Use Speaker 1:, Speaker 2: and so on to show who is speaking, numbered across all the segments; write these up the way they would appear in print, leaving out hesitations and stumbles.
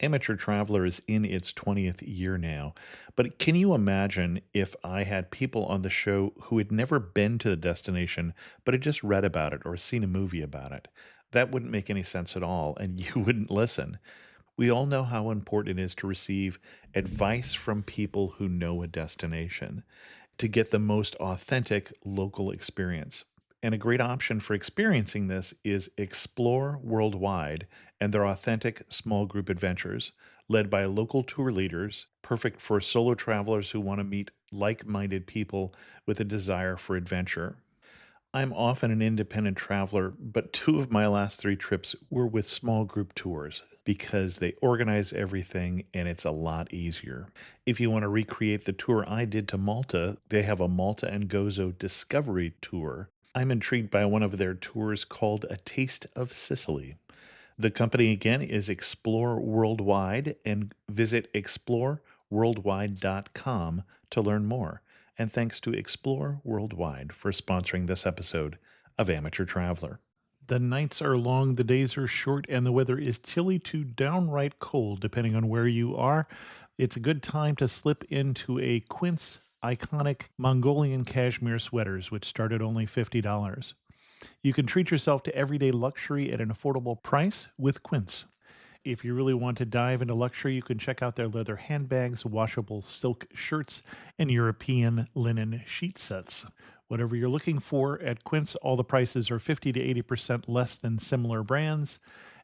Speaker 1: Amateur Traveler is in its 20th year now, but can you imagine if I had people on the show who had never been to the destination, but had just read about it or seen a movie about it? That wouldn't make any sense at all, and you wouldn't listen. We all know how important it is to receive advice from people who know a destination to get the most authentic local experience. And a great option for experiencing this is Explore Worldwide and their authentic small group adventures, led by local tour leaders, perfect for solo travelers who want to meet like minded people with a desire for adventure. I'm often an independent traveler, but two of my last three trips were with small group tours because they organize everything and it's a lot easier. If you want to recreate the tour I did to Malta, they have a Malta and Gozo Discovery Tour. I'm intrigued by one of their tours called A Taste of Sicily. The company again is Explore Worldwide, and visit exploreworldwide.com to learn more. And thanks to Explore Worldwide for sponsoring this episode of Amateur Traveler. The nights are long, the days are short, and the weather is chilly to downright cold, depending on where you are. It's a good time to slip into a Quince iconic Mongolian cashmere sweaters, which start at only $50. You can treat yourself to everyday luxury at an affordable price with Quince. If you really want to dive into luxury, you can check out their leather handbags, washable silk shirts, and European linen sheet sets. Whatever you're looking for at Quince, all the prices are 50 to 80% less than similar brands,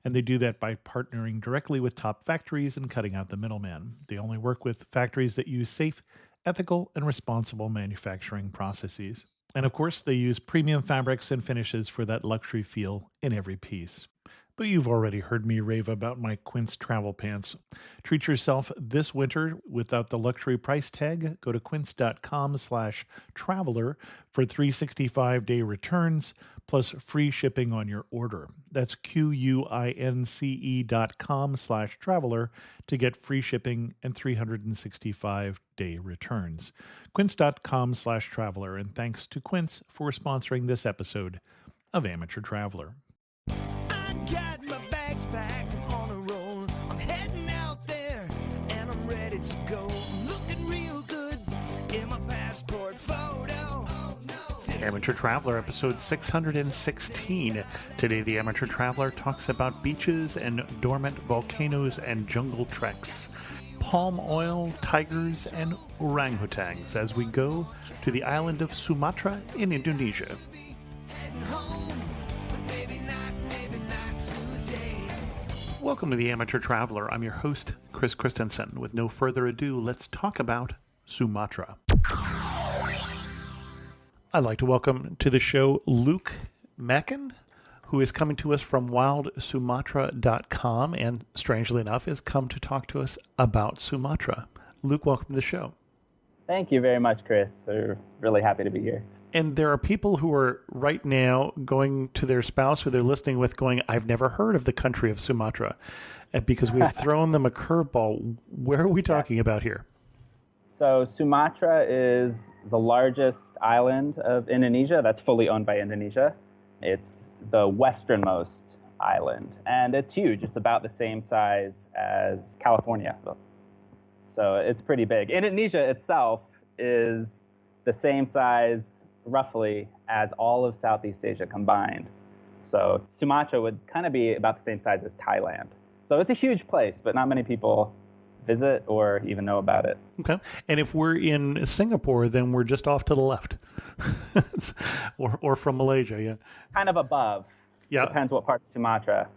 Speaker 1: and they do that by partnering directly with top factories and cutting out the middleman. They only work with factories that use safe, ethical, and responsible manufacturing processes. And of course, they use premium fabrics and finishes for that luxury feel in every piece. But you've already heard me rave about my Quince travel pants. Treat yourself this winter without the luxury price tag. Go to quince.com/traveler for 365-day returns plus free shipping on your order. That's QUINCE.com/traveler to get free shipping and 365-day returns. Quince.com/traveler. And thanks to Quince for sponsoring this episode of Amateur Traveler.
Speaker 2: Got my bags packed on a roll. I'm heading out there and I'm ready to go. Looking real good in my passport photo. Oh, no.
Speaker 1: Amateur Traveler, episode 616. Today, the Amateur Traveler talks about beaches and dormant volcanoes and jungle treks, palm oil, tigers, and orangutans as we go to the island of Sumatra in Indonesia.
Speaker 2: Heading home, but maybe not today.
Speaker 1: Welcome to the Amateur Traveler. I'm your host, Chris Christensen. With no further ado, let's talk about Sumatra. I'd like to welcome to the show Luke Mackin, who is coming to us from wildsumatra.com and, strangely enough, has come to talk to us about Sumatra. Luke, welcome to the show.
Speaker 3: Thank you very much, Chris. We're really happy to be here.
Speaker 1: And there are people who are right now going to their spouse who they're listening with going, I've never heard of the country of Sumatra, because we've thrown them a curveball. Where are we talking about here?
Speaker 3: So Sumatra is the largest island of Indonesia that's fully owned by Indonesia. It's the westernmost island, and it's huge. It's about the same size as California. So it's pretty big. Indonesia itself is the same size, roughly, as all of Southeast Asia combined. So Sumatra would kind of be about the same size as Thailand. So it's a huge place, but not many people visit or even know about it.
Speaker 1: Okay. And if we're in Singapore, then we're just off to the left. or from Malaysia, yeah.
Speaker 3: Kind of above.
Speaker 1: Yeah.
Speaker 3: Depends what part of Sumatra.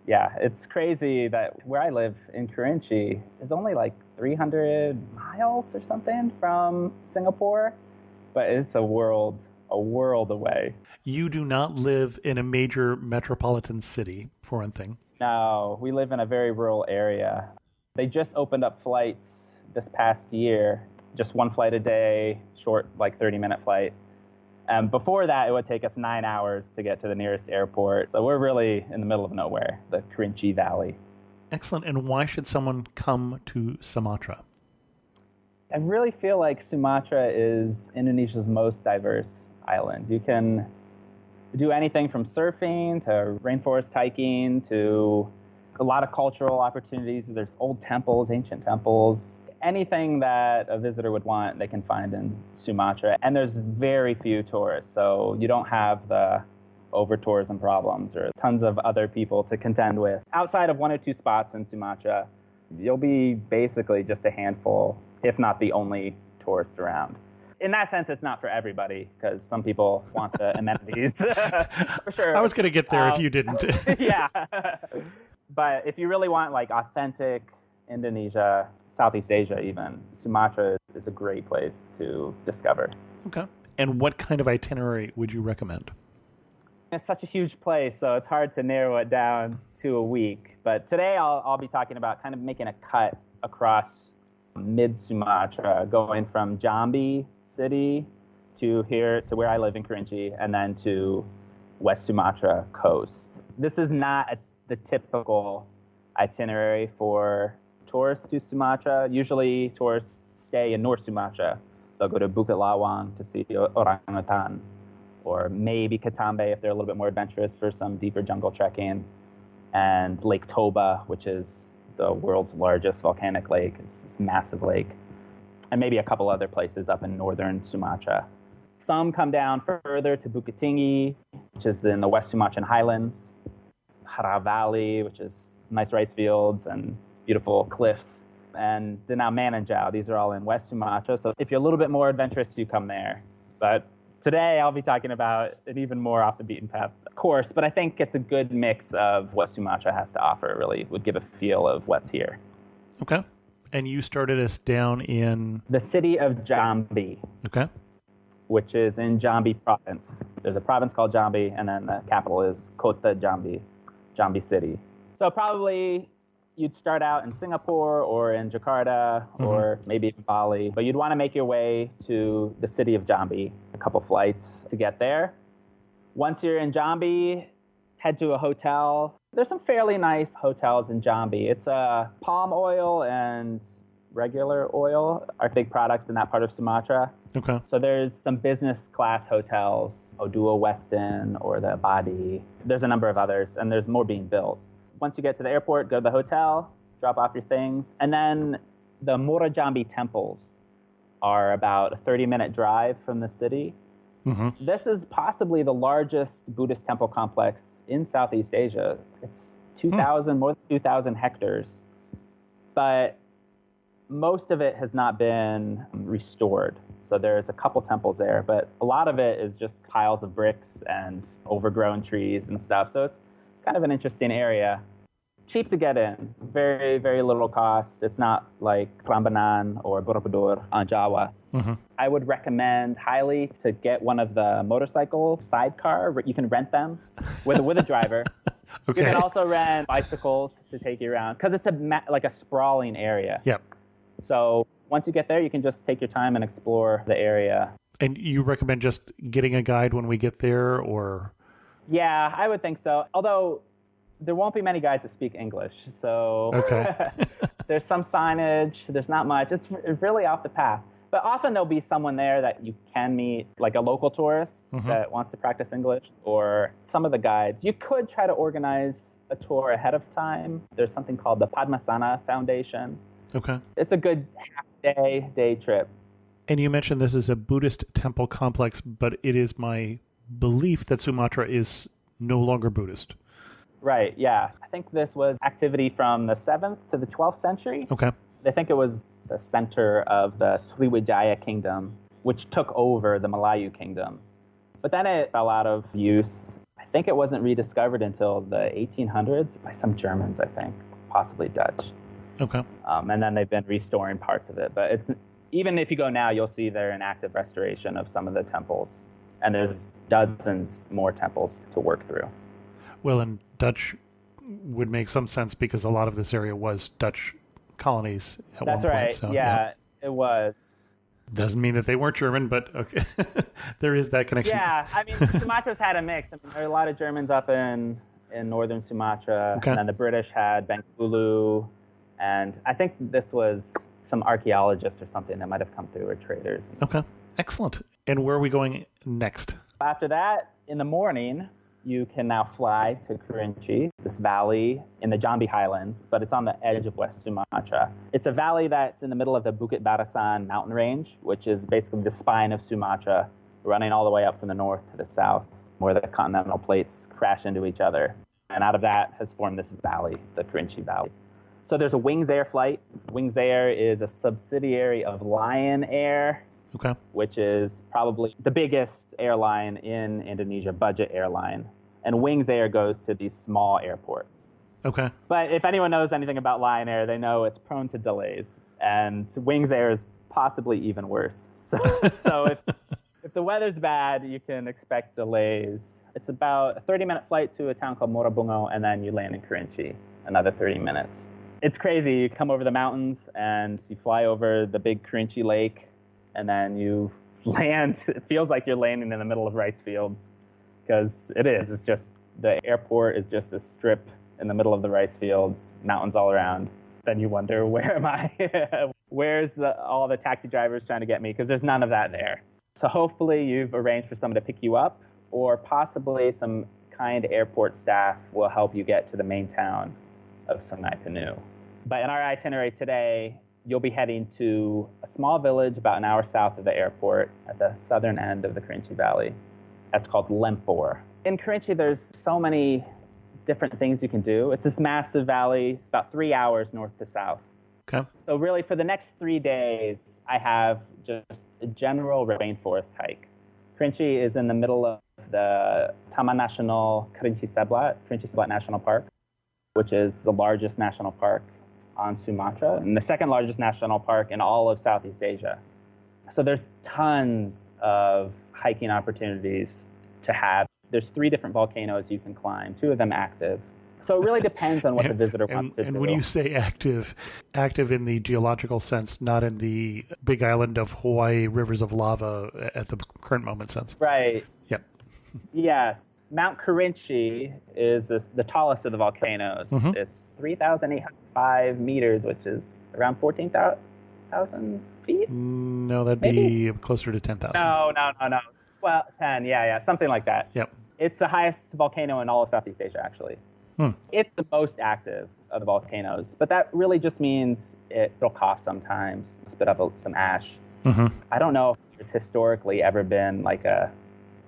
Speaker 3: Yeah, it's crazy that where I live in Kerinci is only like 300 miles or something from Singapore, but it's a world away.
Speaker 1: You do not live in a major metropolitan city, for one thing.
Speaker 3: No, we live in a very rural area. They just opened up flights this past year, just one flight a day, short, like 30-minute flight. Before that, it would take us 9 hours to get to the nearest airport. So we're really in the middle of nowhere, the Kerinci Valley.
Speaker 1: Excellent. And why should someone come to Sumatra?
Speaker 3: I really feel like Sumatra is Indonesia's most diverse island. You can do anything from surfing to rainforest hiking to A lot of cultural opportunities. There's old temples, ancient temples. Anything that a visitor would want, they can find in Sumatra. And there's very few tourists, so you don't have the over-tourism problems or tons of other people to contend with. Outside of one or two spots in Sumatra, you'll be basically just a handful, if not the only tourist around. In that sense, it's not for everybody, because some people want the amenities. For sure.
Speaker 1: I was going to get there if you didn't.
Speaker 3: Yeah. But if you really want like authentic Indonesia, Southeast Asia even, Sumatra is a great place to discover.
Speaker 1: Okay. And what kind of itinerary would you recommend?
Speaker 3: It's such a huge place, so it's hard to narrow it down to a week. But today I'll be talking about kind of making a cut across mid-Sumatra, going from Jambi city to here to where I live in Kerinci, and then to West Sumatra coast. This is not the typical itinerary for tourists to Sumatra. Usually tourists stay in North Sumatra. They'll go to Bukit Lawang to see orangutan, or maybe Katambe if they're a little bit more adventurous for some deeper jungle trekking, and Lake Toba, which is the world's largest volcanic lake. It's this massive lake, and maybe a couple other places up in northern Sumatra. Some come down further to Bukit Tinggi, which is in the West Sumatran highlands, Hara Valley, which is nice rice fields and beautiful cliffs, and Danau Mananjau. These are all in West Sumatra. So if you're a little bit more adventurous, you come there. But today I'll be talking about an even more off the beaten path course, but I think it's a good mix of what Sumatra has to offer. It really would give a feel of what's here.
Speaker 1: Okay. And you started us down in?
Speaker 3: The city of Jambi.
Speaker 1: Okay.
Speaker 3: Which is in Jambi province. There's a province called Jambi, and then the capital is Kota Jambi, Jambi city. So probably you'd start out in Singapore or in Jakarta or maybe in Bali, but you'd want to make your way to the city of Jambi, a couple flights to get there. Once you're in Jambi, head to a hotel. There's some fairly nice hotels in Jambi. It's palm oil and regular oil are big products in that part of Sumatra.
Speaker 1: Okay.
Speaker 3: So there's some business class hotels, Odua Westin or the Abadi. There's a number of others, and there's more being built. Once you get to the airport, go to the hotel, drop off your things, and then the Muara Jambi temples are about a 30-minute drive from the city. Mm-hmm. This is possibly the largest Buddhist temple complex in Southeast Asia. It's more than 2,000 hectares, but most of it has not been restored. So there's a couple temples there, but a lot of it is just piles of bricks and overgrown trees and stuff. So it's kind of an interesting area. Cheap to get in, very, very little cost. It's not like Prambanan or Borobudur on Jawa. Mm-hmm. I would recommend highly to get one of the motorcycle sidecar. You can rent them with a driver. Okay. You can also rent bicycles to take you around, because it's like a sprawling area.
Speaker 1: Yep.
Speaker 3: So once you get there, you can just take your time and explore the area.
Speaker 1: And you recommend just getting a guide when we get there, or?
Speaker 3: Yeah, I would think so. Although there won't be many guides that speak English. So
Speaker 1: okay.
Speaker 3: There's some signage. There's not much. It's really off the path. But often there'll be someone there that you can meet, like a local tourist that wants to practice English, or some of the guides. You could try to organize a tour ahead of time. There's something called the Padmasana Foundation.
Speaker 1: Okay.
Speaker 3: It's a good day trip.
Speaker 1: And you mentioned this is a Buddhist temple complex, but it is my belief that Sumatra is no longer Buddhist.
Speaker 3: Right, yeah. I think this was activity from the 7th to the 12th century.
Speaker 1: Okay.
Speaker 3: I think it was the center of the Sriwijaya kingdom, which took over the Malayu kingdom. But then it fell out of use. I think it wasn't rediscovered until the 1800s by some Germans, I think, possibly Dutch.
Speaker 1: Okay.
Speaker 3: And then they've been restoring parts of it. But even if you go now, you'll see they're in active restoration of some of the temples. And there's dozens more temples to work through.
Speaker 1: Well, and Dutch would make some sense because a lot of this area was Dutch colonies at one point.
Speaker 3: That's right.
Speaker 1: So,
Speaker 3: yeah, it was.
Speaker 1: Doesn't mean that they weren't German, but okay. There is that connection.
Speaker 3: Yeah, I mean, Sumatra's had a mix. I mean, there are a lot of Germans up in northern Sumatra. Okay. And then the British had Bengkulu. And I think this was some archaeologists or something that might have come through, or traders.
Speaker 1: Okay, excellent. And where are we going next?
Speaker 3: After that, in the morning, you can now fly to Kerinci, this valley in the Jambi Highlands, but it's on the edge of West Sumatra. It's a valley that's in the middle of the Bukit Barisan mountain range, which is basically the spine of Sumatra, running all the way up from the north to the south, where the continental plates crash into each other. And out of that has formed this valley, the Kerinci Valley. So there's a Wings Air flight. Wings Air is a subsidiary of Lion Air,
Speaker 1: Okay.
Speaker 3: which is probably the biggest airline in Indonesia, budget airline. And Wings Air goes to these small airports.
Speaker 1: Okay.
Speaker 3: But if anyone knows anything about Lion Air, they know it's prone to delays. And Wings Air is possibly even worse. So if the weather's bad, you can expect delays. It's about a 30-minute flight to a town called Morabungo, and then you land in Kerinci, another 30 minutes. It's crazy. You come over the mountains, and you fly over the big Kerinci Lake, and then you land. It feels like you're landing in the middle of rice fields, because it is. It's just, the airport is just a strip in the middle of the rice fields, mountains all around. Then you wonder, where am I? Where's all the taxi drivers trying to get me? Because there's none of that there. So hopefully you've arranged for someone to pick you up, or possibly some kind airport staff will help you get to the main town of Sungai Penuh. But in our itinerary today, you'll be heading to a small village about an hour south of the airport at the southern end of the Kerinci Valley. That's called Lempor. In Kerinci, there's so many different things you can do. It's this massive valley, about 3 hours north to south.
Speaker 1: Okay.
Speaker 3: So really, for the next 3 days, I have just a general rainforest hike. Kerinci is in the middle of the Taman Nasional Kerinci Seblat National Park, which is the largest national park on Sumatra and the second largest national park in all of Southeast Asia. So there's tons of hiking opportunities to have. There's 3 different volcanoes you can climb, 2 of them active. So it really depends on what the visitor wants to do.
Speaker 1: And when you say active in the geological sense, not in the big island of Hawaii rivers of lava at the current moment sense.
Speaker 3: Right.
Speaker 1: Yep.
Speaker 3: Yes. Mount Kerinci is the tallest of the volcanoes.
Speaker 1: Mhm.
Speaker 3: It's 3,805 meters, which is around 14,000 feet?
Speaker 1: No, that'd
Speaker 3: Maybe?
Speaker 1: be closer to 10,000.
Speaker 3: No. 10, yeah, something like that.
Speaker 1: Yep.
Speaker 3: It's the highest volcano in all of Southeast Asia, actually. It's the most active of the volcanoes, but that really just means it'll cough sometimes, spit up some ash.
Speaker 1: Mm-hmm.
Speaker 3: I don't know if there's historically ever been like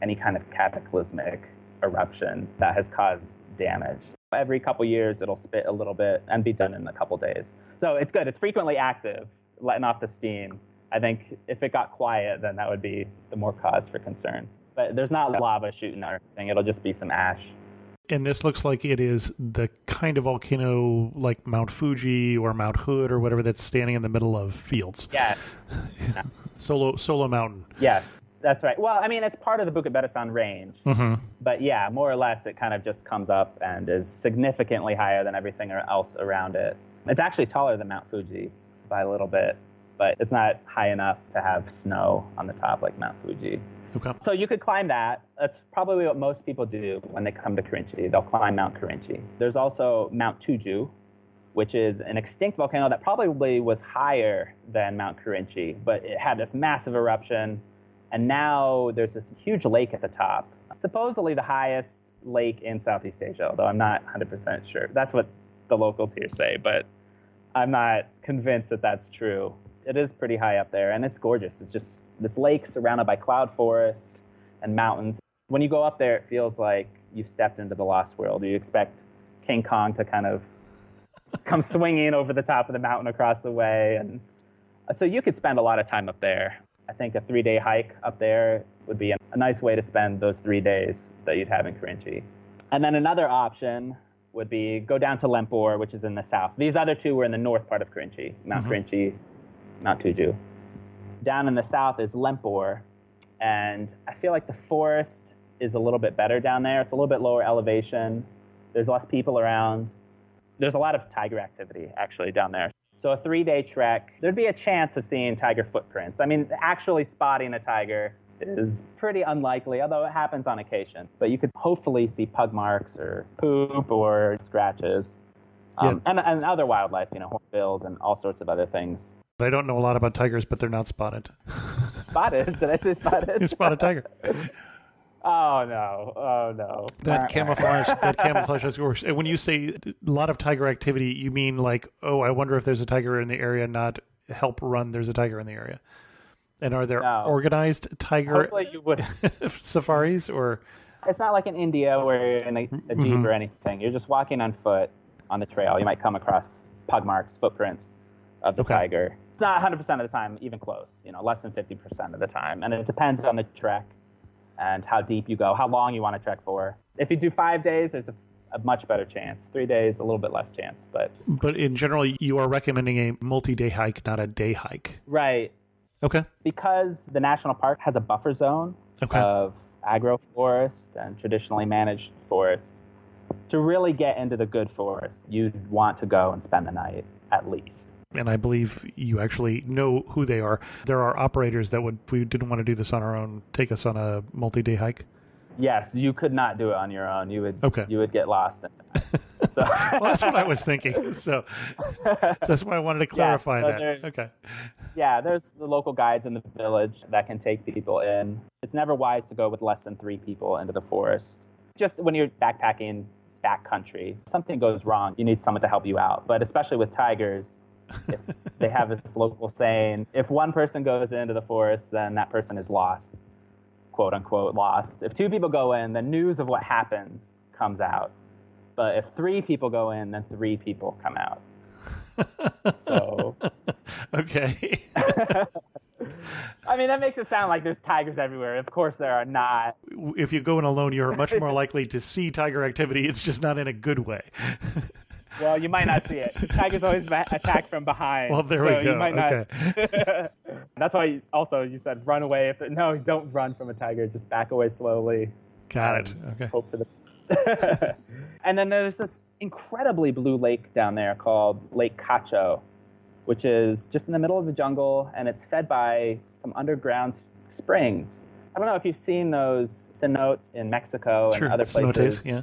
Speaker 3: any kind of cataclysmic eruption that has caused damage. Every couple years, it'll spit a little bit and be done in a couple days. So it's good. It's frequently active, letting off the steam. I think if it got quiet, then that would be the more cause for concern. But there's not lava shooting or anything. It'll just be some ash.
Speaker 1: And this looks like it is the kind of volcano like Mount Fuji or Mount Hood or whatever that's standing in the middle of fields.
Speaker 3: Yes.
Speaker 1: Solo mountain.
Speaker 3: Yes, that's right. Well, I mean, it's part of the Bukit Barisan range.
Speaker 1: Mm-hmm.
Speaker 3: But yeah, more or less, it kind of just comes up and is significantly higher than everything else around it. It's actually taller than Mount Fuji by a little bit, but it's not high enough to have snow on the top like Mount Fuji.
Speaker 1: Okay.
Speaker 3: So you could climb that. That's probably what most people do when they come to Kerinci. They'll climb Mount Kerinci. There's also Mount Tujuh, which is an extinct volcano that probably was higher than Mount Kerinci, but it had this massive eruption, and now there's this huge lake at the top. Supposedly the highest lake in Southeast Asia, although I'm not 100% sure. That's what the locals here say, but I'm not convinced that that's true. It is pretty high up there, and it's gorgeous. It's just this lake surrounded by cloud forest and mountains. When you go up there, it feels like you've stepped into the Lost World. You expect King Kong to kind of come swinging over the top of the mountain across the way. And so you could spend a lot of time up there. I think a 3-day hike up there would be a nice way to spend those 3 days that you'd have in Kerinci. And then another option would be go down to Lempor, which is in the south. These other 2 were in the north part of Kerinci, Mount Kerinci, Mount Tujuh. Down in the south is Lempor, and I feel like the forest is a little bit better down there. It's a little bit lower elevation. There's less people around. There's a lot of tiger activity, actually, down there. So a 3-day trek, there'd be a chance of seeing tiger footprints. I mean, actually spotting a tiger is pretty unlikely, although it happens on occasion. But you could hopefully see pug marks or poop or scratches. And other wildlife, hornbills and all sorts of other things.
Speaker 1: I don't know a lot about tigers, but they're not spotted.
Speaker 3: Spotted? Did I say spotted?
Speaker 1: You spot a tiger.
Speaker 3: Oh no! Oh no!
Speaker 1: That camouflage is worse. And when you say a lot of tiger activity, you mean like, oh, I wonder if there's a tiger in the area, not help run, there's a tiger in the area. And are there
Speaker 3: No.
Speaker 1: organized tiger
Speaker 3: Hopefully you would.
Speaker 1: safaris or?
Speaker 3: It's not like in India where you're in a jeep or anything. You're just walking on foot on the trail. You might come across pug marks, footprints of the tiger. It's not 100% of the time even close. Less than 50% of the time, and it depends on the trek and how deep you go, how long you want to trek for. If you do 5 days, there's a much better chance. 3 days, a little bit less chance. But
Speaker 1: in general, you are recommending a multi-day hike, not a day hike.
Speaker 3: Right.
Speaker 1: Okay.
Speaker 3: Because the national park has a buffer zone of agroforest and traditionally managed forest, to really get into the good forest, you'd want to go and spend the night at least.
Speaker 1: And I believe you actually know who they are. There are operators that would, if we didn't want to do this on our own, take us on a multi-day hike.
Speaker 3: Yes, you could not do it on your own. You would get lost in it. So
Speaker 1: well, that's what I was thinking. So that's why I wanted to clarify that. Okay.
Speaker 3: Yeah, there's the local guides in the village that can take people in. It's never wise to go with less than 3 people into the forest. Just when you're backpacking backcountry, if something goes wrong, you need someone to help you out. But especially with tigers, if they have this local saying, if one person goes into the forest, then that person is lost, quote unquote lost. If 2 people go in, the news of what happened comes out. But if 3 people go in, then 3 people come out. So,
Speaker 1: okay.
Speaker 3: I mean, that makes it sound like there's tigers everywhere. Of course there are not.
Speaker 1: If you go in alone, you're much more likely to see tiger activity. It's just not in a good way.
Speaker 3: Well, you might not see it. Tigers always attack from behind.
Speaker 1: Well, there we go.
Speaker 3: You might not.
Speaker 1: Okay.
Speaker 3: That's why you said run away. No, don't run from a tiger. Just back away slowly.
Speaker 1: Got it. Okay.
Speaker 3: Hope for the best. And then there's this incredibly blue lake down there called Lake Cacho, which is just in the middle of the jungle, and it's fed by some underground springs. I don't know if you've seen those cenotes in Mexico and other places.
Speaker 1: Cenotes, yeah.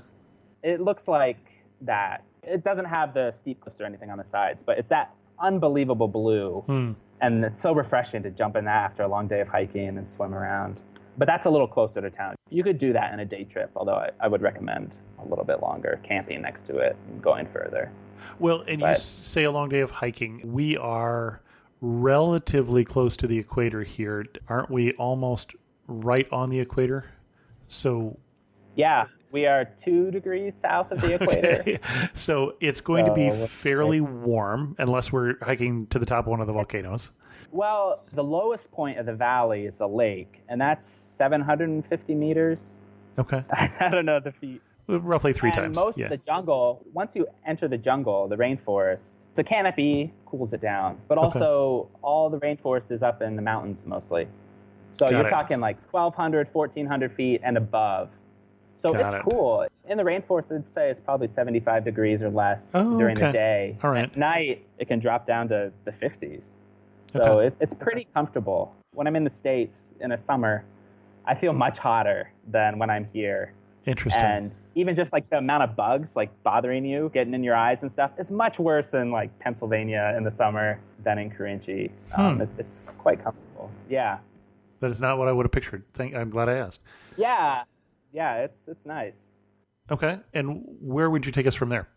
Speaker 3: It looks like that. It doesn't have the steep cliffs or anything on the sides, but it's that unbelievable blue. And it's so refreshing to jump in that after a long day of hiking and swim around. But that's a little closer to town. You could do that in a day trip, although I would recommend a little bit longer, camping next to it and going further.
Speaker 1: Well, and you say a long day of hiking. We are relatively close to the equator here. Aren't we almost right on the equator? So,
Speaker 3: yeah, we are 2 degrees south of the equator.
Speaker 1: Okay. So it's going to be fairly warm unless we're hiking to the top of one of the volcanoes.
Speaker 3: Well, the lowest point of the valley is a lake, and that's 750 meters.
Speaker 1: Okay.
Speaker 3: I don't know the feet.
Speaker 1: Roughly 3 times.
Speaker 3: Most of the jungle, once you enter the jungle, the rainforest, the canopy cools it down. But also, all the rainforest is up in the mountains mostly. So you're talking like 1,200, 1,400 feet and above. So it's cool. In the rainforest, I'd say it's probably 75 degrees or less during the day.
Speaker 1: All right.
Speaker 3: At night, it can drop down to the 50s. So it's pretty comfortable. When I'm in the States in the summer, I feel much hotter than when I'm here.
Speaker 1: Interesting.
Speaker 3: And even just like the amount of bugs like bothering you, getting in your eyes and stuff, is much worse in like Pennsylvania in the summer than in Kerinci. It's quite comfortable. Yeah.
Speaker 1: That is not what I would have pictured. I'm glad I asked.
Speaker 3: Yeah. Yeah, it's nice.
Speaker 1: Okay. And where would you take us from there?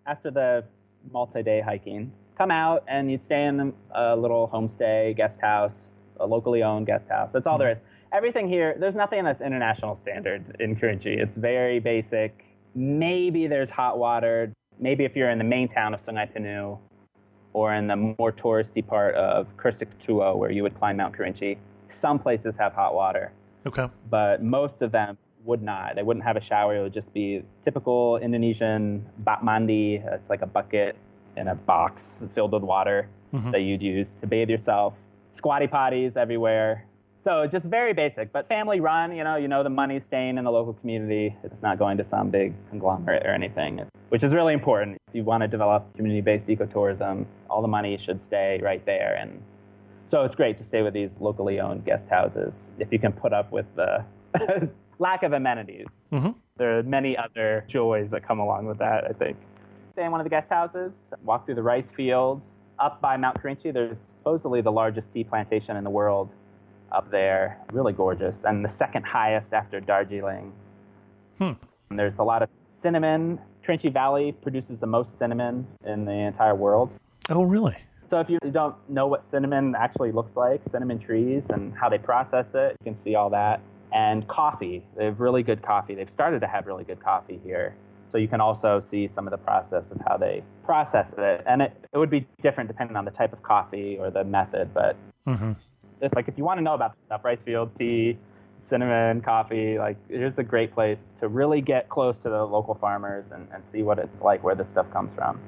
Speaker 3: After the multi-day hiking, come out and you'd stay in a little homestay, guest house, a locally owned guest house. That's all there is. Everything here, there's nothing that's international standard in Kerinci. It's very basic. Maybe there's hot water. Maybe if you're in the main town of Sungai Penuh or in the more touristy part of Kersiktuo, where you would climb Mount Kerinci, some places have hot water. Okay. But most of them would not. They wouldn't have a shower. It would just be typical Indonesian bak mandi. It's like a bucket in a box filled with water that you'd use to bathe yourself. Squatty potties everywhere. So just very basic, but family run. You know the money's staying in the local community. It's not going to some big conglomerate or anything, which is really important. If you want to develop community-based ecotourism, all the money should stay right there. And so it's great to stay with these locally owned guest houses if you can put up with the lack of amenities. There are many other joys that come along with that, I think. Stay in one of the guest houses, walk through the rice fields. Up by Mount Kerinci, there's supposedly the largest tea plantation in the world. up there. Really gorgeous. And the second highest after Darjeeling. And there's a lot of cinnamon. Kerinci Valley produces the most cinnamon in the entire world.
Speaker 1: Oh, really?
Speaker 3: So if you don't know what cinnamon actually looks like, cinnamon trees and how they process it, you can see all that. And coffee. They have really good coffee. They've started to have really good coffee here. So you can also see some of the process of how they process it. And it would be different depending on the type of coffee or the method. But if you want to know about this stuff, rice fields, tea, cinnamon, coffee, like here's a great place to really get close to the local farmers and see what it's like, where this stuff comes from.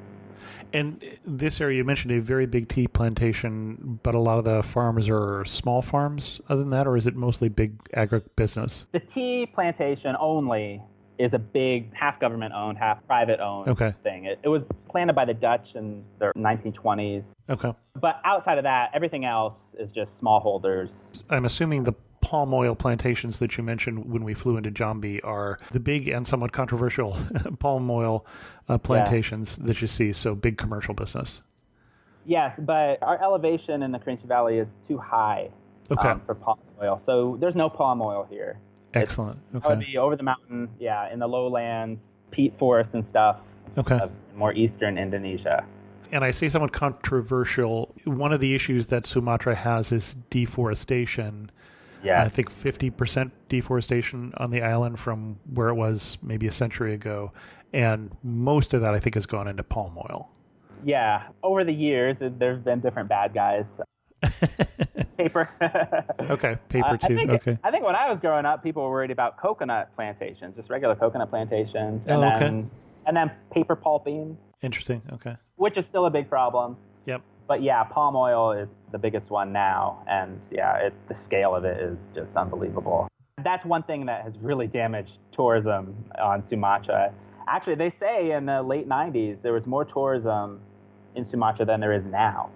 Speaker 4: And this area, you mentioned a very big tea plantation, but a lot of the farms are small farms other than that, or is it mostly big agribusiness?
Speaker 3: The tea plantation only is a big, half government-owned, half private-owned thing. It was planted by the Dutch in the 1920s.
Speaker 4: Okay.
Speaker 3: But outside of that, everything else is just smallholders.
Speaker 4: I'm assuming the palm oil plantations that you mentioned when we flew into Jambi are the big and somewhat controversial palm oil plantations that you see, so big commercial business.
Speaker 3: Yes, but our elevation in the Kerinci Valley is too high for palm oil. So there's no palm oil here.
Speaker 4: Excellent.
Speaker 3: It would be over the mountain, in the lowlands, peat forests and stuff of more eastern Indonesia.
Speaker 4: And I say somewhat controversial. One of the issues that Sumatra has is deforestation.
Speaker 3: Yes.
Speaker 4: I think 50% deforestation on the island from where it was maybe a century ago. And most of that, I think, has gone into palm oil.
Speaker 3: Yeah. Over the years, there have been different bad guys. Paper.
Speaker 4: Paper too.
Speaker 3: I think when I was growing up, people were worried about coconut plantations, just regular coconut plantations. And then paper pulping.
Speaker 4: Interesting. Okay.
Speaker 3: Which is still a big problem.
Speaker 4: Yep.
Speaker 3: But yeah, palm oil is the biggest one now. And the scale of it is just unbelievable. That's one thing that has really damaged tourism on Sumatra. Actually, they say in the late 90s, there was more tourism in Sumatra than there is now.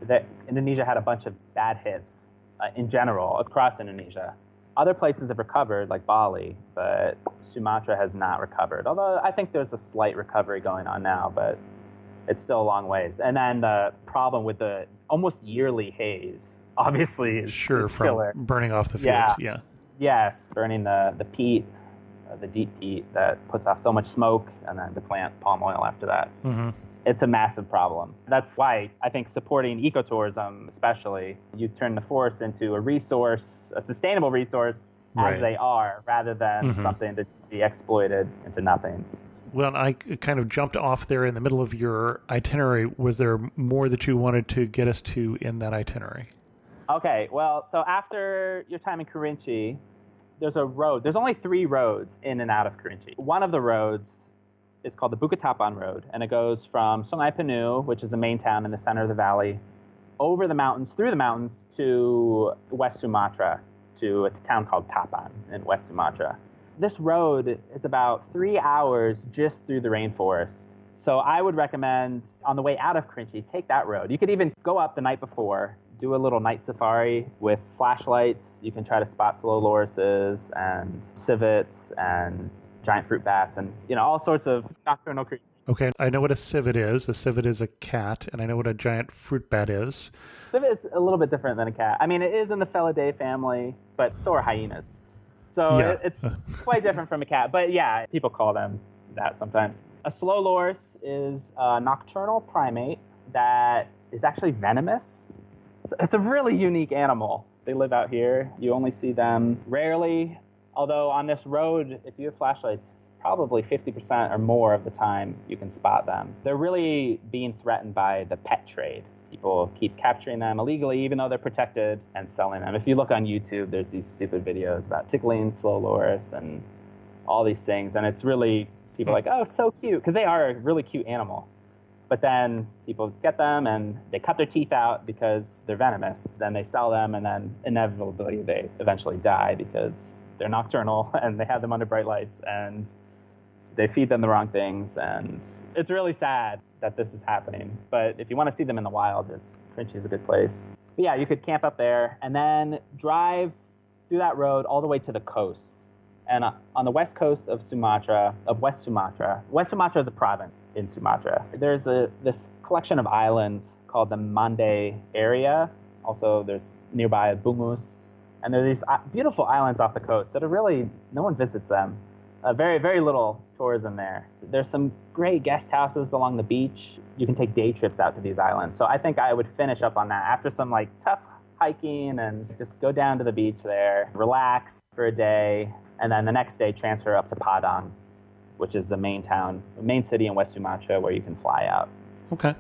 Speaker 3: That Indonesia had a bunch of bad hits in general across Indonesia. Other places have recovered, like Bali, but Sumatra has not recovered. Although I think there's a slight recovery going on now, but it's still a long ways. And then the problem with the almost yearly haze, obviously, is
Speaker 4: from
Speaker 3: killer.
Speaker 4: Burning off the fields. Yeah.
Speaker 3: Yes, burning the peat, the deep peat that puts off so much smoke, and then to plant palm oil after that. It's a massive problem. That's why I think supporting ecotourism, especially, you turn the forest into a sustainable resource as they are, rather than something to just be exploited into nothing.
Speaker 4: Well, I kind of jumped off there in the middle of your itinerary. Was there more that you wanted to get us to in that itinerary? Okay, well, so after your time in Kerinci, there's a road. There's only 3 roads in and out of Kerinci. One of the roads is called the Bukatapan Road, and it goes from Sungai Penuh, which is the main town in the center of the valley, over the mountains, through the mountains, to West Sumatra, to a town called Tapan in West Sumatra. This road is about 3 hours just through the rainforest. So I would recommend, on the way out of Kerinci, take that road. You could even go up the night before, do a little night safari with flashlights. You can try to spot slow lorises and civets and giant fruit bats and, all sorts of nocturnal creatures. Okay, I know what a civet is. A civet is a cat, and I know what a giant fruit bat is. Civet is a little bit different than a cat. I mean, it is in the Felidae family, but so are hyenas. So it's quite different from a cat. But yeah, people call them that sometimes. A slow loris is a nocturnal primate that is actually venomous. It's a really unique animal. They live out here. You only see them rarely. Although on this road, if you have flashlights, probably 50% or more of the time you can spot them. They're really being threatened by the pet trade. People keep capturing them illegally, even though they're protected, and selling them. If you look on YouTube, there's these stupid videos about tickling slow loris and all these things. And it's really, people are like, oh, so cute, because they are a really cute animal. But then people get them and they cut their teeth out because they're venomous. Then they sell them, and then inevitably they eventually die because they're nocturnal and they have them under bright lights and they feed them the wrong things. And it's really sad that this is happening. But if you want to see them in the wild, Kerinci is a good place. But yeah, you could camp up there and then drive through that road all the way to the coast. And on the west coast of West Sumatra is a province in Sumatra. There's this collection of islands called the Mande area.
Speaker 3: Also, there's nearby Bungus. And there are these beautiful islands off the coast that are really, no one visits them. Very, very little tourism there. There's some great guest houses along the beach. You can take day trips out to these islands. So I think I would finish up on that after some like tough hiking and just go down to the beach there, relax for a day, and then the next day transfer up to Padang, which is the main city in West Sumatra where you can fly out.
Speaker 4: Okay.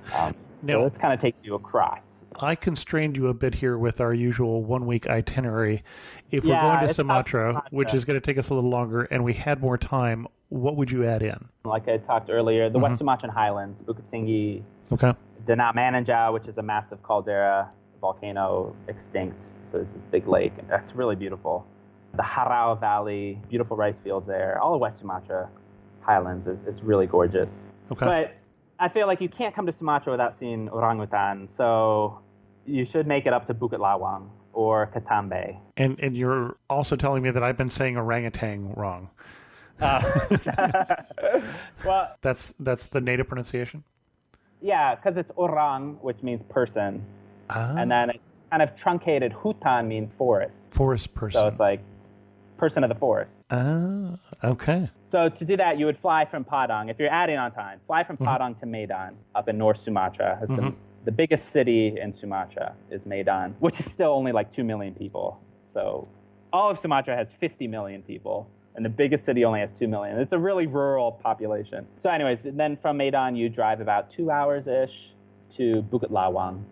Speaker 3: So this kind of takes you across.
Speaker 4: I constrained you a bit here with our usual 1 week itinerary. If we're going to Sumatra, which is going to take us a little longer, and we had more time, what would you add in?
Speaker 3: Like I talked earlier, the West Sumatran Highlands, Bukit Tinggi, Danau Mananjau, which is a massive caldera, volcano, extinct. So there's this big lake. That's really beautiful. The Harau Valley, beautiful rice fields there. All of West Sumatra Highlands is really gorgeous.
Speaker 4: Okay.
Speaker 3: But I feel like you can't come to Sumatra without seeing orangutan, so you should make it up to Bukit Lawang or Katambe.
Speaker 4: And you're also telling me that I've been saying orangutan wrong.
Speaker 3: Well,
Speaker 4: that's the native pronunciation?
Speaker 3: Yeah, because it's orang, which means person. And then it's kind of truncated. Hutan means forest.
Speaker 4: Forest person.
Speaker 3: So it's like person of the forest.
Speaker 4: Oh, okay.
Speaker 3: So to do that, you would fly from Padang. If you're adding on time, fly from Padang to Medan up in North Sumatra. It's the biggest city in Sumatra is Medan, which is still only like 2 million people. So all of Sumatra has 50 million people, and the biggest city only has 2 million. It's a really rural population. So anyways, then from Medan, you drive about 2 hours-ish to Bukit Lawang.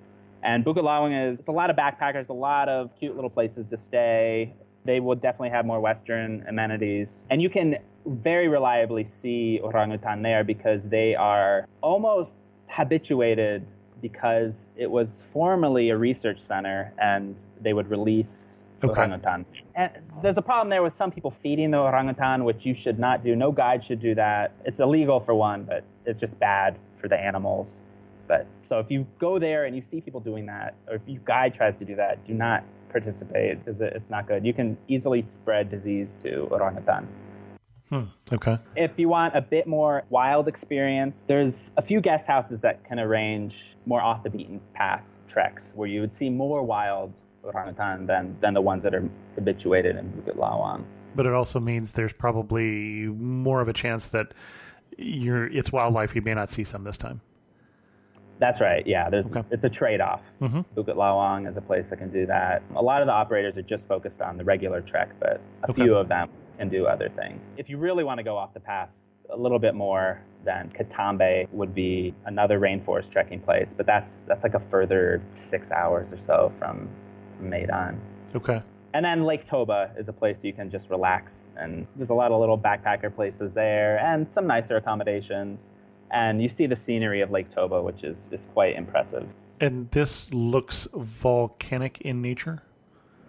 Speaker 3: And Bukit Lawang it's a lot of backpackers, a lot of cute little places to stay. They will definitely have more Western amenities. And you can very reliably see orangutan there because they are almost habituated because it was formerly a research center and they would release orangutan. And there's a problem there with some people feeding the orangutan, which you should not do. No guide should do that. It's illegal for one, but it's just bad for the animals. But so if you go there and you see people doing that, or if your guide tries to do that, do not participate because it's not good. You can easily spread disease to orangutan.
Speaker 4: Okay.
Speaker 3: If you want a bit more wild experience, there's a few guest houses that can arrange more off the beaten path treks where you would see more wild orangutan than the ones that are habituated in Bukit Lawang.
Speaker 4: But it also means there's probably more of a chance that it's wildlife. You may not see some this time.
Speaker 3: That's right. Yeah, it's a trade-off. Bukit Lawang is a place that can do that. A lot of the operators are just focused on the regular trek, but a few of them can do other things. If you really want to go off the path a little bit more, then Katambe would be another rainforest trekking place, but that's like a further 6 hours or so from Medan.
Speaker 4: Okay.
Speaker 3: And then Lake Toba is a place you can just relax, and there's a lot of little backpacker places there and some nicer accommodations. And you see the scenery of Lake Toba, which is quite impressive.
Speaker 4: And this looks volcanic in nature?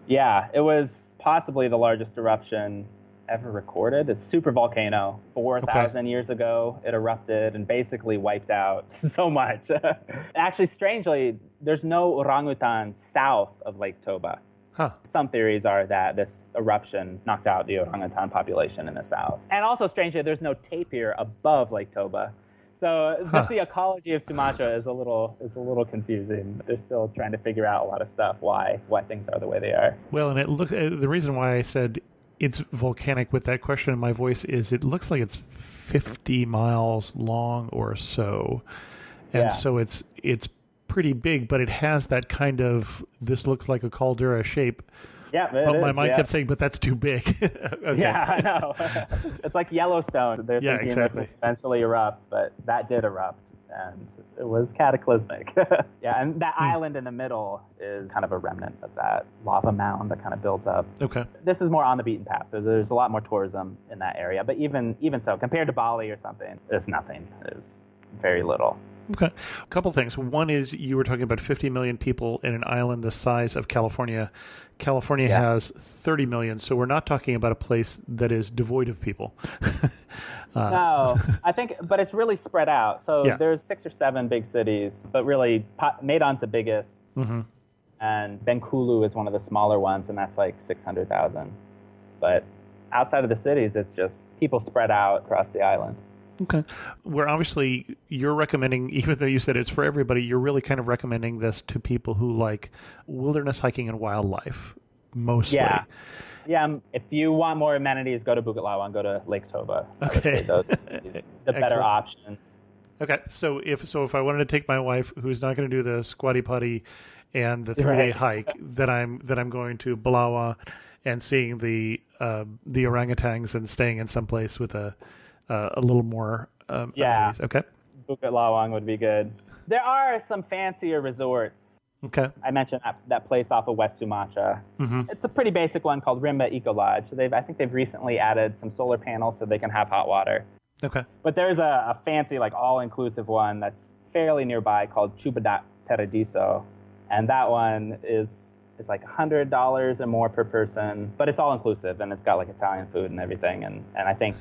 Speaker 3: Yeah, it was possibly the largest eruption ever recorded. It's a super volcano. 4,000 years ago, it erupted and basically wiped out so much. Actually, strangely, there's no orangutan south of Lake Toba. Some theories are that this eruption knocked out the orangutan population in the south. And also, strangely, there's no tapir above Lake Toba. So just the ecology of Sumatra is a little confusing. They're still trying to figure out a lot of stuff, why things are the way they are.
Speaker 4: Well, and the reason why I said it's volcanic with that question in my voice is it looks like it's 50 miles long or so. And so it's pretty big, but it has that kind of, this looks like a caldera shape.
Speaker 3: Yeah,
Speaker 4: but my mind kept saying, but that's too big. Okay.
Speaker 3: Yeah, I know. It's like Yellowstone. They're thinking this will eventually erupt, but that did erupt, and it was cataclysmic. Yeah, and that island in the middle is kind of a remnant of that lava mound that kind of builds up.
Speaker 4: Okay.
Speaker 3: This is more on the beaten path. There's a lot more tourism in that area, but even so, compared to Bali or something, it's nothing. It's very little.
Speaker 4: Okay. A couple things. One is you were talking about 50 million people in an island the size of California. California has 30 million, so we're not talking about a place that is devoid of people.
Speaker 3: No, I think, but it's really spread out. So there's 6 or 7 big cities, but really Medan's the biggest, and Bengkulu is one of the smaller ones, and that's like 600,000. But outside of the cities, it's just people spread out across the island.
Speaker 4: Okay. Where obviously you're recommending, even though you said it's for everybody, you're really kind of recommending this to people who like wilderness hiking and wildlife mostly.
Speaker 3: Yeah. Yeah, if you want more amenities, go to Bukit Lawang, go to Lake Toba. I would
Speaker 4: Okay.
Speaker 3: say those are the better options.
Speaker 4: Okay, so if I wanted to take my wife, who's not going to do the squatty potty and the 3-day hike, then I'm going to Balawa and seeing the orangutans and staying in some place with a little more amenities. Okay.
Speaker 3: Bukit Lawang would be good. There are some fancier resorts.
Speaker 4: Okay.
Speaker 3: I mentioned that place off of West Sumatra.
Speaker 4: Mm-hmm.
Speaker 3: It's a pretty basic one called Rimba Eco Lodge. So I think they've recently added some solar panels so they can have hot water.
Speaker 4: Okay.
Speaker 3: But there's a fancy, like all-inclusive one that's fairly nearby called Chubadat Paradiso, and that one is like $100 or more per person, but it's all-inclusive, and it's got like Italian food and everything, and I think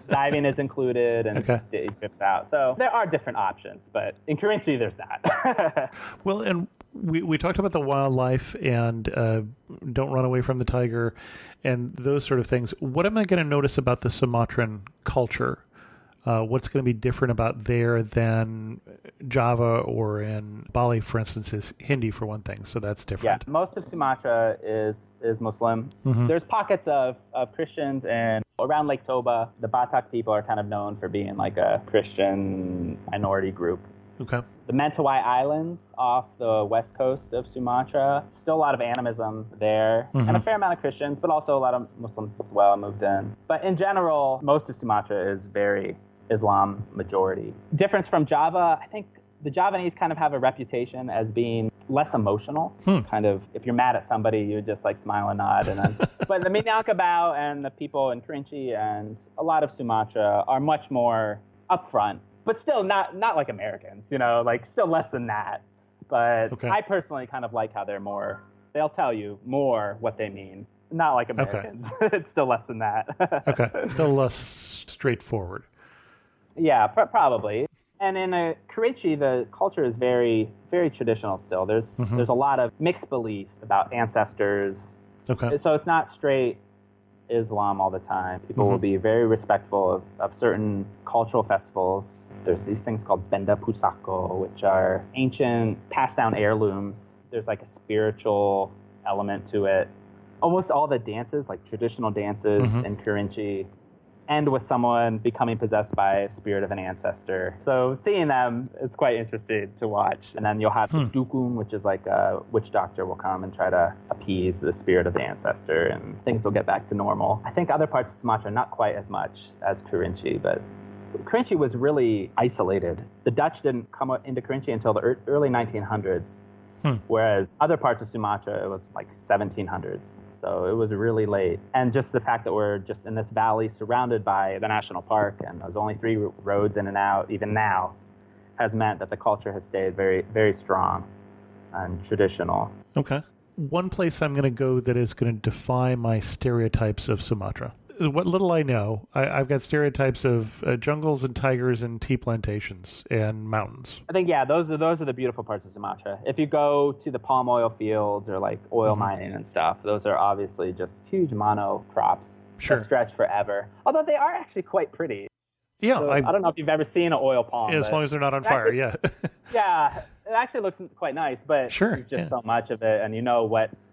Speaker 3: diving is included and day trips out. So there are different options, but in Kerinci there's that.
Speaker 4: Well, and we talked about the wildlife and don't run away from the tiger and those sort of things. What am I going to notice about the Sumatran culture? What's going to be different about there than Java or in Bali, for instance, is Hindi for one thing. So that's different.
Speaker 3: Yeah, most of Sumatra is Muslim. Mm-hmm. There's pockets of Christians, and around Lake Toba, the Batak people are kind of known for being like a Christian minority group.
Speaker 4: Okay.
Speaker 3: The Mentawai Islands off the west coast of Sumatra, still a lot of animism there, and a fair amount of Christians, but also a lot of Muslims as well moved in. But in general, most of Sumatra is very Islam majority. Difference from Java, I think the Javanese kind of have a reputation as being less emotional. Kind of, if you're mad at somebody, you just like smile and nod. And then, but the Minangkabau and the people in Kerinci and a lot of Sumatra are much more upfront, but still not like Americans, like still less than that. But I personally kind of like how they'll tell you more what they mean. Not like Americans. Okay. It's still less than that.
Speaker 4: Okay. Still less straightforward.
Speaker 3: Yeah, probably. And in Kerinci, the culture is very, very traditional still. There's a lot of mixed beliefs about ancestors. Okay. So it's not straight Islam all the time. People will be very respectful of certain cultural festivals. There's these things called Benda Pusako, which are ancient, passed down heirlooms. There's like a spiritual element to it. Almost all the dances, like traditional dances in Kerinci, end with someone becoming possessed by a spirit of an ancestor. So seeing them, it's quite interesting to watch. And then you'll have the dukun, which is like a witch doctor will come and try to appease the spirit of the ancestor, and things will get back to normal. I think other parts of Sumatra, not quite as much as Kerinci, but Kerinci was really isolated. The Dutch didn't come into Kerinci until the early 1900s. Whereas other parts of Sumatra, it was like 1700s. So it was really late. And just the fact that we're just in this valley surrounded by the national park, and there's only 3 roads in and out, even now, has meant that the culture has stayed very, very strong and traditional.
Speaker 4: Okay. One place I'm going to go that is going to defy my stereotypes of Sumatra. What little I know, I've got stereotypes of jungles and tigers and tea plantations and mountains.
Speaker 3: I think, yeah, those are the beautiful parts of Sumatra. If you go to the palm oil fields or like oil mining and stuff, those are obviously just huge monocrops that stretch forever. Although they are actually quite pretty.
Speaker 4: Yeah.
Speaker 3: So, I don't know if you've ever seen an oil palm.
Speaker 4: As long as they're not on fire, yeah.
Speaker 3: Yeah, it actually looks quite nice, but there's just so much of it, and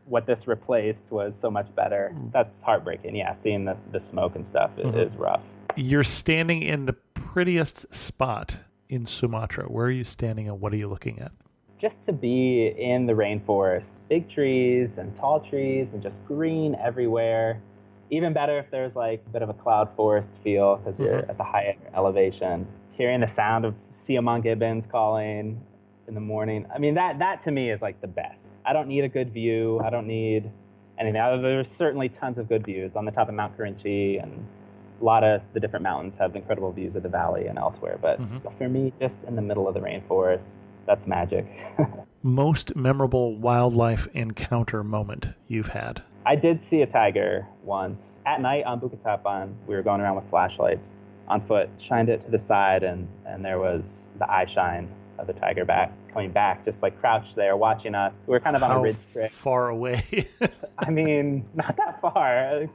Speaker 3: what this replaced was so much better. That's heartbreaking. Yeah, seeing the smoke and stuff is rough.
Speaker 4: You're standing in the prettiest spot in Sumatra. Where are you standing and what are you looking at?
Speaker 3: Just to be in the rainforest. Big trees and tall trees and just green everywhere. Even better if there's like a bit of a cloud forest feel because you're at the higher elevation. Hearing the sound of Siamang gibbons calling in the morning. I mean, that to me is like the best. I don't need a good view. I don't need anything. There's certainly tons of good views on the top of Mount Kerinci, and a lot of the different mountains have incredible views of the valley and elsewhere. But for me, just in the middle of the rainforest, that's magic.
Speaker 4: Most memorable wildlife encounter moment you've had?
Speaker 3: I did see a tiger once. At night on Bukit Tapan, we were going around with flashlights on foot, shined it to the side, and there was the eye shine of the tiger coming back, just like crouched there watching us. We were kind of on a ridge trail.
Speaker 4: Far away?
Speaker 3: I mean, not that far.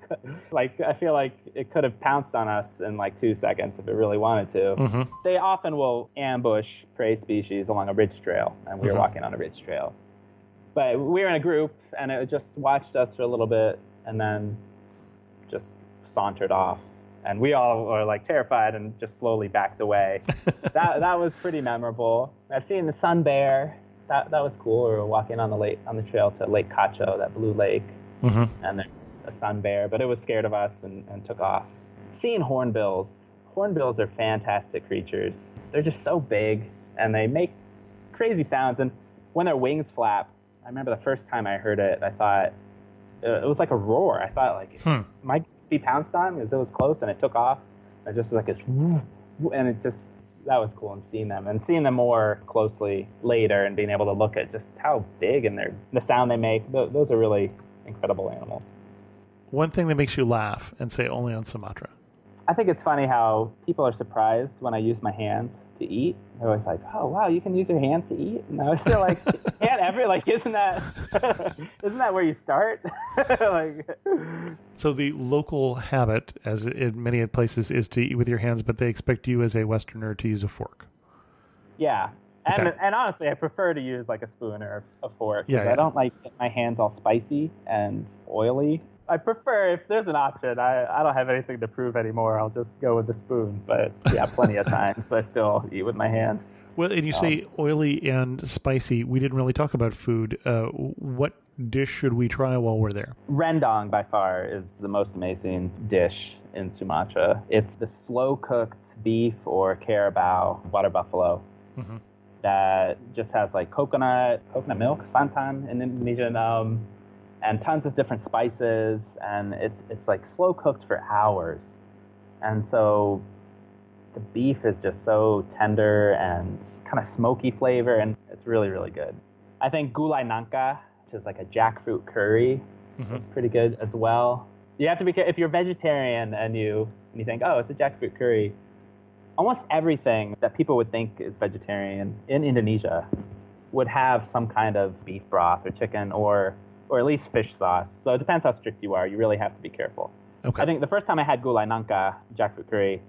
Speaker 3: Like, I feel like it could have pounced on us in like 2 seconds if it really wanted to.
Speaker 4: Mm-hmm.
Speaker 3: They often will ambush prey species along a ridge trail, and we were walking on a ridge trail. But we were in a group, and it just watched us for a little bit, and then just sauntered off. And we all were like terrified and just slowly backed away. That was pretty memorable. I've seen the sun bear. That was cool. We were walking on the trail to Lake Cacho, that blue lake, and there's a sun bear, but it was scared of us and took off. Seeing hornbills. Hornbills are fantastic creatures. They're just so big, and they make crazy sounds. And when their wings flap, I remember the first time I heard it, I thought it was like a roar. I thought like, might be pounced on because it was close and it took off. And just like it's, and it just, that was cool. And seeing them more closely later and being able to look at just how big and the sound they make, those are really incredible animals.
Speaker 4: One thing that makes you laugh and say only on Sumatra.
Speaker 3: I think it's funny how people are surprised when I use my hands to eat. They're always like, "Oh, wow, you can use your hands to eat?" And I always feel like, "Can't ever? Like, isn't that where you start?" Like,
Speaker 4: so the local habit, as in many places, is to eat with your hands, but they expect you as a Westerner to use a fork.
Speaker 3: Yeah, and
Speaker 4: Okay.
Speaker 3: and honestly, I prefer to use like a spoon or a fork because
Speaker 4: Yeah.
Speaker 3: I don't like my hands all spicy and oily. I prefer, if there's an option, I don't have anything to prove anymore, I'll just go with the spoon. But yeah, plenty of times I still eat with my hands.
Speaker 4: Well, and you say oily and spicy. We didn't really talk about food. What dish should we try while we're there?
Speaker 3: Rendang, by far, is the most amazing dish in Sumatra. It's the slow-cooked beef or carabao, water buffalo, that just has like coconut milk, santan in Indonesia, and tons of different spices, and it's like slow cooked for hours. And so the beef is just so tender and kind of smoky flavor, and it's really, really good. I think gulai nangka, which is like a jackfruit curry, is pretty good as well. You have to be careful if you're vegetarian and you think, oh, it's a jackfruit curry. Almost everything that people would think is vegetarian in Indonesia would have some kind of beef broth or chicken or at least fish sauce. So it depends how strict you are. You really have to be careful.
Speaker 4: Okay.
Speaker 3: I think the first time I had gulai nangka, jackfruit curry,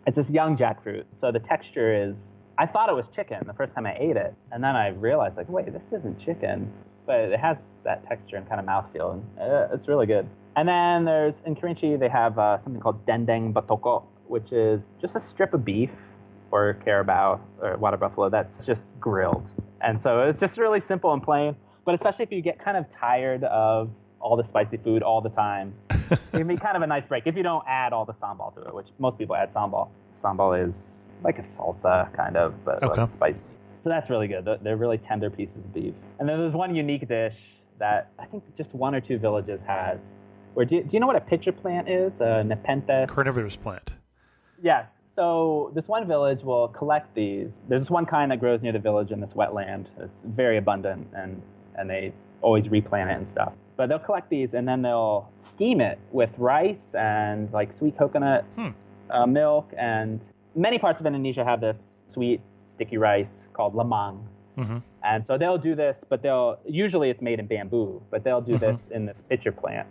Speaker 3: it's this young jackfruit. So the texture is, I thought it was chicken the first time I ate it. And then I realized, like, wait, this isn't chicken. But it has that texture and kind of mouthfeel. And it's really good. And then in Kerinci, they have something called dendeng batoko, which is just a strip of beef or carabao or water buffalo that's just grilled. And so it's just really simple and plain. But especially if you get kind of tired of all the spicy food all the time, it can be kind of a nice break if you don't add all the sambal to it, which most people add sambal. Sambal is like a salsa kind of, but spicy. So that's really good. They're really tender pieces of beef. And then there's one unique dish that I think just one or two villages has. Do you know what a pitcher plant is? Nepenthes?
Speaker 4: Carnivorous plant.
Speaker 3: Yes. So this one village will collect these. There's this one kind that grows near the village in this wetland. It's very abundant, and they always replant it and stuff. But they'll collect these, and then they'll steam it with rice and like sweet coconut milk. And many parts of Indonesia have this sweet, sticky rice called lemang. And so they'll do this, but usually it's made in bamboo, but they'll do this in this pitcher plant.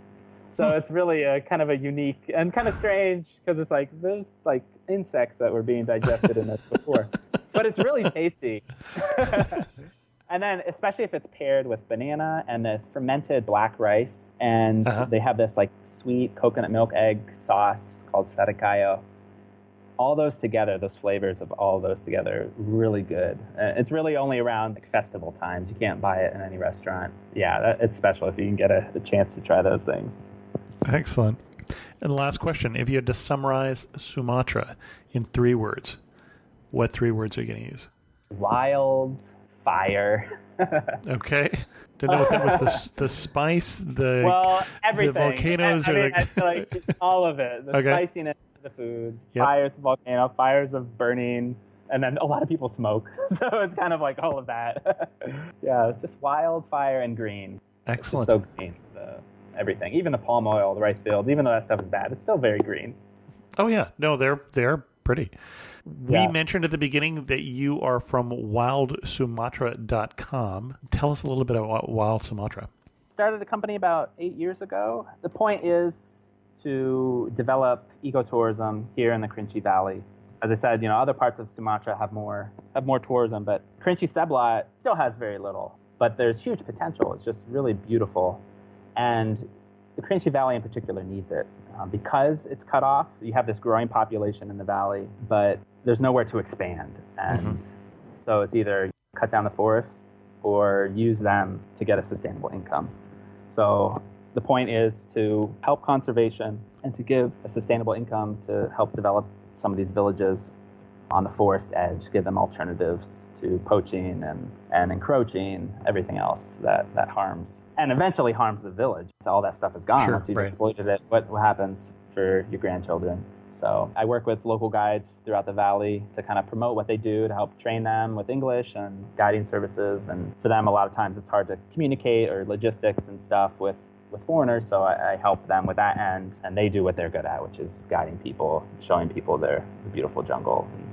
Speaker 3: So it's really kind of a unique and kind of strange because it's like there's like insects that were being digested in this before, but it's really tasty. And then especially if it's paired with banana and this fermented black rice, and they have this like sweet coconut milk egg sauce called sarikayo. All those together, those flavors of all those together, really good. It's really only around like festival times. You can't buy it in any restaurant. Yeah, it's special if you can get a chance to try those things.
Speaker 4: Excellent. And the last question, if you had to summarize Sumatra in 3 words, what 3 words are you going to use?
Speaker 3: Wild, fire.
Speaker 4: Okay. Didn't know if that was the spice,
Speaker 3: everything.
Speaker 4: the volcanoes,
Speaker 3: I feel like all of it. The spiciness of the food, fires of volcano, fires of burning, and then a lot of people smoke. So it's kind of like all of that. Yeah, it's just wildfire and green.
Speaker 4: Excellent.
Speaker 3: It's just so green. Everything, even the palm oil, the rice fields, even though that stuff is bad, it's still very green.
Speaker 4: Oh yeah, no, they're pretty. We mentioned at the beginning that you are from wildsumatra.com. Tell us a little bit about Wild Sumatra.
Speaker 3: Started a company about 8 years ago. The point is to develop ecotourism here in the Kerinci Valley. As I said, other parts of Sumatra have more tourism, but Kerinci Seblat still has very little. But there's huge potential. It's just really beautiful. And the Kerinci Valley in particular needs it. Because it's cut off, you have this growing population in the valley, but there's nowhere to expand. And so it's either cut down the forests or use them to get a sustainable income. So the point is to help conservation and to give a sustainable income to help develop some of these villages on the forest edge, give them alternatives to poaching and encroaching, everything else that harms and eventually harms the village. So all that stuff is gone. Once you've exploited it, what happens for your grandchildren? So I work with local guides throughout the valley to kind of promote what they do, to help train them with English and guiding services. And for them, a lot of times it's hard to communicate or logistics and stuff with foreigners, so I help them with that end, and they do what they're good at, which is guiding people, showing people the beautiful jungle, and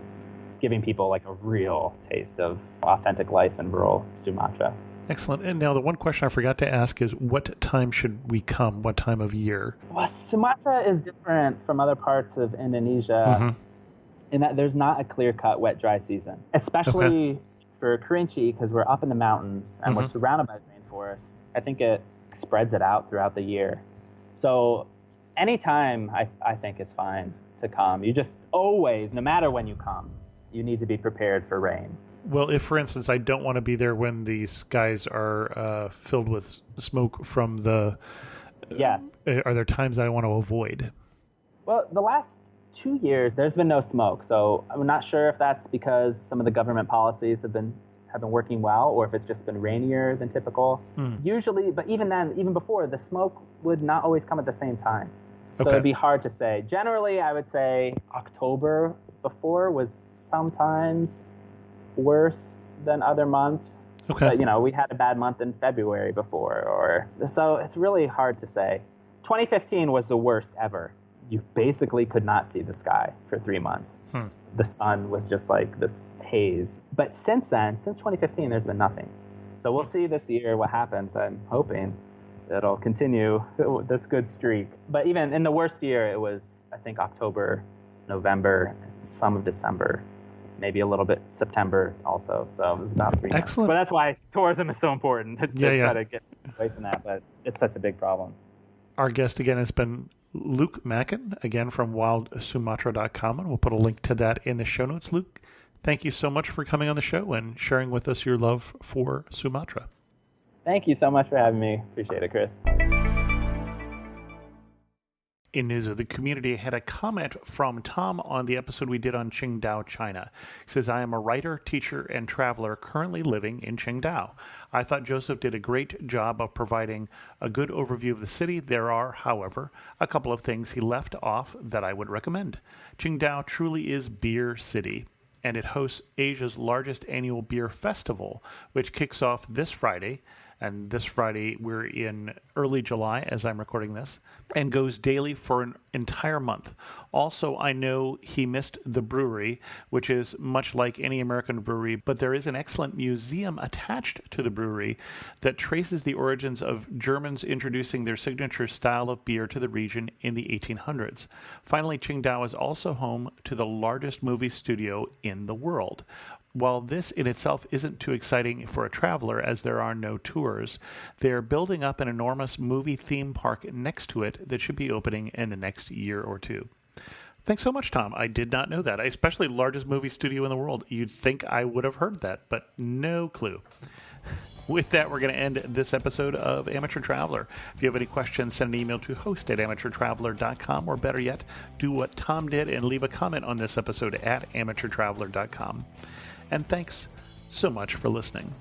Speaker 3: giving people like a real taste of authentic life in rural Sumatra.
Speaker 4: Excellent. And now the one question I forgot to ask is, what time should we come? What time of year?
Speaker 3: Well, Sumatra is different from other parts of Indonesia in that there's not a clear-cut wet, dry season, especially for Kerinci, because we're up in the mountains and we're surrounded by rainforest. I think it spreads it out throughout the year. So anytime I think is fine to come. You just always, no matter when you come, you need to be prepared for rain.
Speaker 4: Well, if, for instance, I don't want to be there when the skies are filled with smoke from the...
Speaker 3: Yes.
Speaker 4: Are there times that I want to avoid?
Speaker 3: Well, the last 2 years, there's been no smoke. So I'm not sure if that's because some of the government policies have been working well, or if it's just been rainier than typical. Usually, but even then, even before, the smoke would not always come at the same time. So it'd be hard to say. Generally, I would say October before was sometimes worse than other months. But, we had a bad month in February before, so it's really hard to say. 2015 was the worst ever. You basically could not see the sky for 3 months. The sun was just like this haze. But since then, since 2015, there's been nothing. So we'll see this year what happens. I'm hoping it'll continue this good streak. But even in the worst year, it was, I think, October, November, some of December, maybe a little bit September also. So it was about 3 months.
Speaker 4: Excellent.
Speaker 3: But that's why tourism is so important to try to get away from that. But it's such a big problem.
Speaker 4: Our guest again has been Luke Mackin, again from wildsumatra.com, and we'll put a link to that in the show notes. Luke, thank you so much for coming on the show and sharing with us your love for Sumatra.
Speaker 3: Thank you so much for having me. Appreciate it, Chris.
Speaker 4: In news of the community, I had a comment from Tom on the episode we did on Qingdao, China. He says, I am a writer, teacher, and traveler currently living in Qingdao. I thought Joseph did a great job of providing a good overview of the city. There are, however, a couple of things he left off that I would recommend. Qingdao truly is Beer City, and it hosts Asia's largest annual beer festival, which kicks off this Friday. And this Friday, we're in early July as I'm recording this, and goes daily for an entire month. Also, I know he missed the brewery, which is much like any American brewery, but there is an excellent museum attached to the brewery that traces the origins of Germans introducing their signature style of beer to the region in the 1800s. Finally, Qingdao is also home to the largest movie studio in the world. While this in itself isn't too exciting for a traveler, as there are no tours, they're building up an enormous movie theme park next to it that should be opening in the next year or two. Thanks so much, Tom. I did not know that, especially largest movie studio in the world. You'd think I would have heard that, but no clue. With that, we're going to end this episode of Amateur Traveler. If you have any questions, send an email to host@amateurtraveler.com, or better yet, do what Tom did and leave a comment on this episode at amateurtraveler.com. And thanks so much for listening.